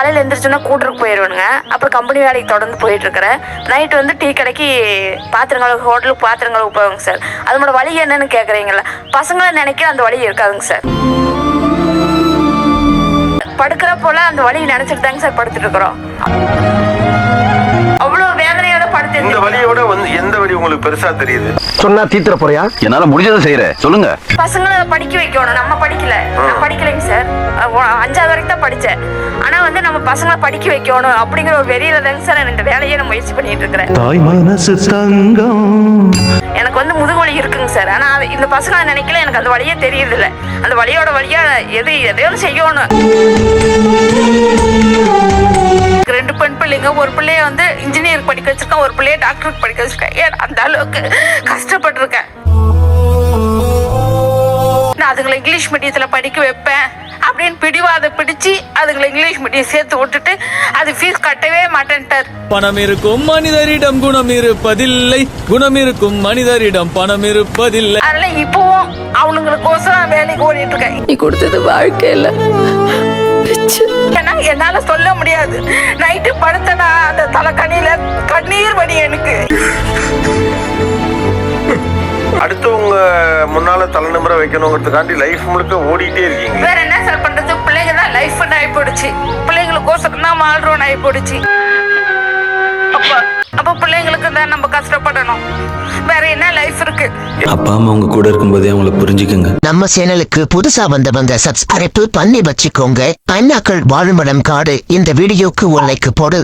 காலையில் எழுந்திரிச்சோன்னா கூட்டருக்கு போயிடுவேனுங்க. அப்புறம் கம்பெனி வேலைக்கு தொடர்ந்து போயிட்டு இருக்கிறேன். நைட்டு வந்து டீ கடைக்கு பாத்திரங்கள் ஹோட்டலுக்கு பாத்திரங்களுக்கு போவாங்க சார். அதனோட வழி என்னன்னு கேட்குறீங்களா? பசங்களை நினைக்க அந்த வழி இருக்காதுங்க சார். படுக்கிற போல அந்த வழி நினைச்சிட்டு தாங்க சார் படுத்துட்டு இருக்கிறோம். அவ்வளவு வேதனையோட படுத்து. இந்த வழியோட வந்து எந்த வழி உங்களுக்கு பெருசா தெரியுது? சொன்னா தீத்துற போறியா? என்னால முடிஞ்சதை செய்யறேன், சொல்லுங்க. பசங்களை படிக்க வைக்கணும். நம்ம படிக்கல, நான் படிக்கலைங்க சார். 5வது வரைக்கும் தான் படிச்சேன். ஆனா வந்து நம்ம பசங்களை படிக்க வைக்கணும் அப்படிங்கிற ஒரு வெறியில தாங்க சார் இந்த வேலையை நான் முயற்சி பண்ணிட்டு இருக்கிறேன். தாய் மனசு தங்கம். எனக்கு வந்து முதுகுவலி இருக்குங்க சார். ஆனா இந்த பசங்களை நினைக்கல, எனக்கு அந்த வழியே தெரியுது இல்ல. அந்த வழியோட வழியா எதையோ செய்யணும். 2 பெண் பிள்ளைங்க, ஒரு பிள்ளைய வந்து இன்ஜினியர் படிக்க வச்சிருக்கேன், ஒரு பிள்ளைய டாக்டருக்கு படிக்க வச்சிருக்கேன். ஏன் அந்த அளவுக்கு கஷ்டப்பட்டிருக்கேன். நான் அதுங்களை இங்கிலீஷ் மீடியத்துல படிக்க வைப்பேன் அப்படின்னு பிடிவாத பிடிச்சு அதுங்களை இங்கிலீஷ் மீடியம் சேர்த்து விட்டுட்டு அது ஃபீஸ் கட்டவே மாட்டேன்ட்டார். பணம் இருக்கும் மனிதரிடம் குணம் இருப்பதில்லை, குணம் இருக்கும் மனிதரிடம் பணம் இருப்பதில்லை. அதனால இப்பவும் அவனுங்களுக்கோசரம் வேலைக்கு ஓடிட்டு இருக்கேன். நீ கொடுத்தது வாழ்க்கையில ஏன்னா என்னால சொல்ல முடியாது. நைட்டு படுத்தனா அந்த தலைக்கணியில கண்ணீர் வடி எனக்கு. அடுத்தவங்க முன்னால தலை நிமிர வைக்கணுங்கிறதுக்காண்டி லைஃப் முழுக்க ஓடிட்டே இருக்கீங்க. வேற என்ன சார் பண்றது? பிள்ளைங்க தான் லைஃப் ஆகி போடுச்சு. பிள்ளைங்களுக்கோசரம் தான் வாழ்றோம் ஆகி போடுச்சு. அப்ப பிள்ளைங்களுக்கு தான் நம்ம கஷ்டப்படணும். வேற என்ன லைஃப் இருக்கு? அப்பா அம்மா உங்க கூட இருக்கும்போதே அவங்கள புரிஞ்சுக்கங்க. நம்ம சேனலுக்கு புதுசா வந்தவங்க சப்ஸ்கிரைப் பண்ணி வச்சுக்கோங்க. அண்ணாக்கள் வாழுமிடம் காடு இந்த வீடியோக்கு ஒரு லைக் போடு.